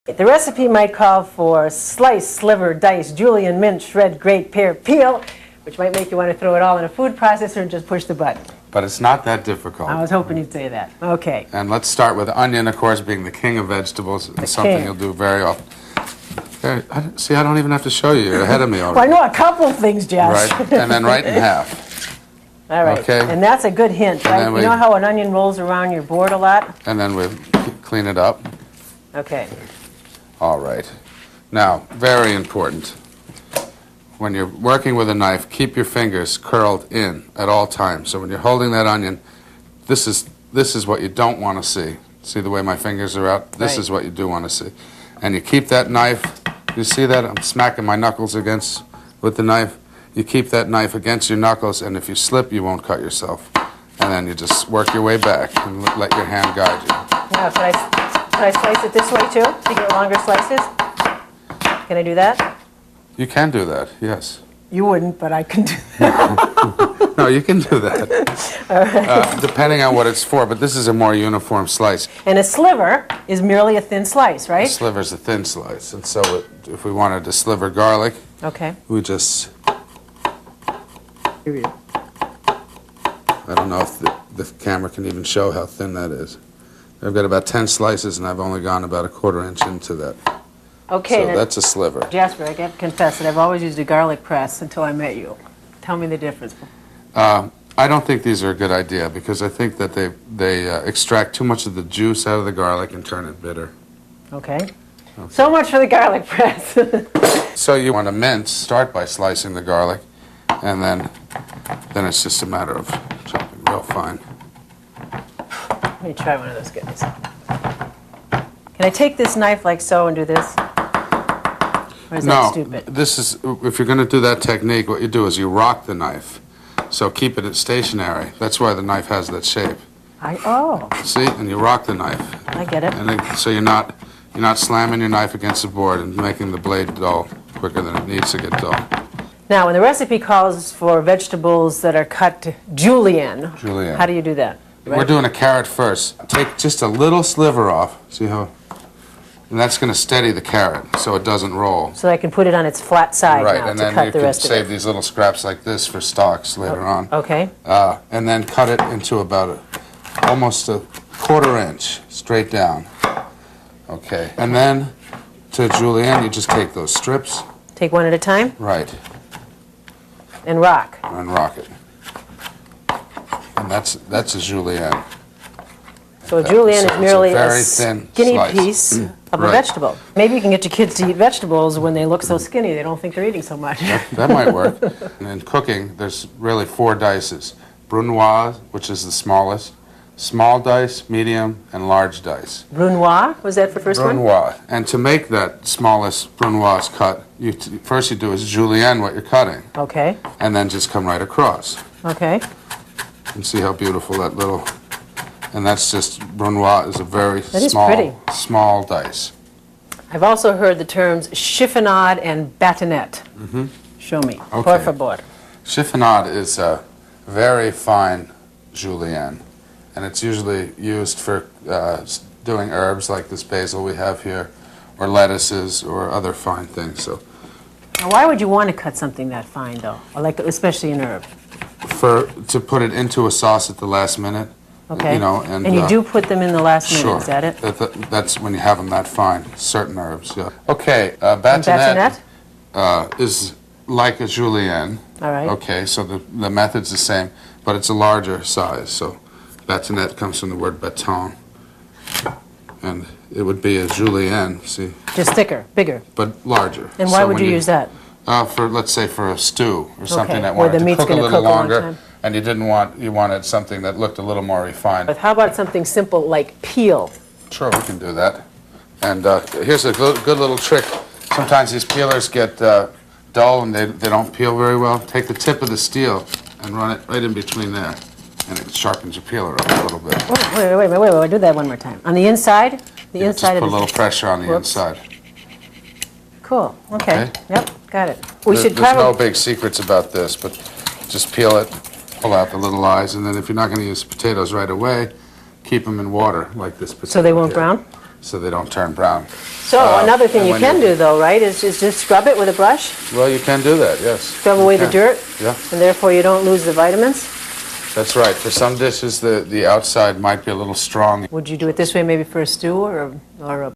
The recipe might call for slice, sliver, dice, julienne, mince, shred, grate, pear, peel, which might make you want to throw it all in a food processor and just push the button. But it's not that difficult. I was hoping you'd say that. Okay. And let's start with onion, of course, being the king of vegetables, and something you'll do very often. There, see, I don't even have to show you. You're ahead of me already. Well, I know a couple of things, Josh. Right, and then right in half. All right. Okay. And that's a good hint, right? You know how an onion rolls around your board a lot? And then we clean it up. Okay. All right. Now, very important. When you're working with a knife, keep your fingers curled in at all times. So when you're holding that onion, this is what you don't want to see. See the way my fingers are out? This is what you do want to see. And you keep that knife, you see that? I'm smacking my knuckles against with the knife. You keep that knife against your knuckles, and if you slip, you won't cut yourself. And then you just work your way back and let your hand guide you. Now, can I slice it this way too, to get longer slices? Can I do that? You can do that, yes. You wouldn't, but I can do that. No, you can do that. All right. Depending on what it's for, but this is a more uniform slice. And a sliver is merely a thin slice, right? A sliver is a thin slice. And so if we wanted to sliver garlic, we just... Here you go. I don't know if the camera can even show how thin that is. I've got about 10 slices, and I've only gone about a quarter inch into that. Okay. So that's a sliver. Jasper, I got to confess that I've always used a garlic press until I met you. Tell me the difference. I don't think these are a good idea because I think that they extract too much of the juice out of the garlic and turn it bitter. Okay. So much for the garlic press. So you want to mince, start by slicing the garlic, and then it's just a matter of chopping real fine. Let me try one of those guys. Can I take this knife like so and do this? Or is that stupid? No, this is, if you're going to do that technique, what you do is you rock the knife. So keep it stationary. That's why the knife has that shape. See? And you rock the knife. I get it. And then, so you're not slamming your knife against the board and making the blade dull quicker than it needs to get dull. Now, when the recipe calls for vegetables that are cut julienne, how do you do that? We're doing a carrot first. Take just a little sliver off. See how? And that's going to steady the carrot so it doesn't roll. So I can put it on its flat side now and to then cut the rest of it. you can save these little scraps like this for stalks later on. Okay. And then cut it into about almost a quarter inch straight down. Okay. And then to julienne, you just take those strips. Take one at a time? Right. And rock. And rock it. And that's a julienne. So a julienne is merely a skinny piece of a vegetable. Maybe you can get your kids to eat vegetables when they look so skinny they don't think they're eating so much. That might work. And in cooking, there's really 4 dices. Brunoise, which is the smallest, small dice, medium, and large dice. Brunoise? Was that the first one? Brunoise. And to make that smallest Brunoise cut, first you do is julienne what you're cutting. Okay. And then just come right across. Okay. And see how beautiful that little... And that's just, Brunoise is a very small dice. I've also heard the terms chiffonade and bartonette. Show me. Okay. Por favor. Chiffonade is a very fine julienne, and it's usually used for doing herbs like this basil we have here, or lettuces, or other fine things. So, now, why would you want to cut something that fine, though, or like especially an herb? To put it into a sauce at the last minute. Okay. You know, and you do put them in the last minute, is that it? That's when you have them that fine, certain herbs, yeah. Okay, bartonette is like a julienne. All right. Okay, so the method's the same, but it's a larger size. So bartonette comes from the word baton. And it would be a julienne, see? Just thicker, bigger. But larger. And why would you use that? Let's say for a stew or something that wanted to cook a little longer. And you wanted something that looked a little more refined. But how about something simple like peel? Sure, we can do that. And here's a good little trick. Sometimes these peelers get dull and they don't peel very well. Take the tip of the steel and run it right in between there. And it sharpens your peeler up a little bit. Oh, wait, do that one more time. On the inside? Just put a little pressure on the inside. Cool, okay. Yep, got it. There's no big secrets about this, but just peel it. Pull out the little eyes, and then if you're not going to use potatoes right away, keep them in water like this potato. So they won't brown? so they don't turn brown. So another thing and you when can you- do, though, right, is just scrub it with a brush, Well, you can do that, yes. scrub You away the can. dirt, Yeah, and therefore you don't lose the vitamins. that's right. For some dishes, the outside might be a little strong. Would you do it this way maybe for a stew or a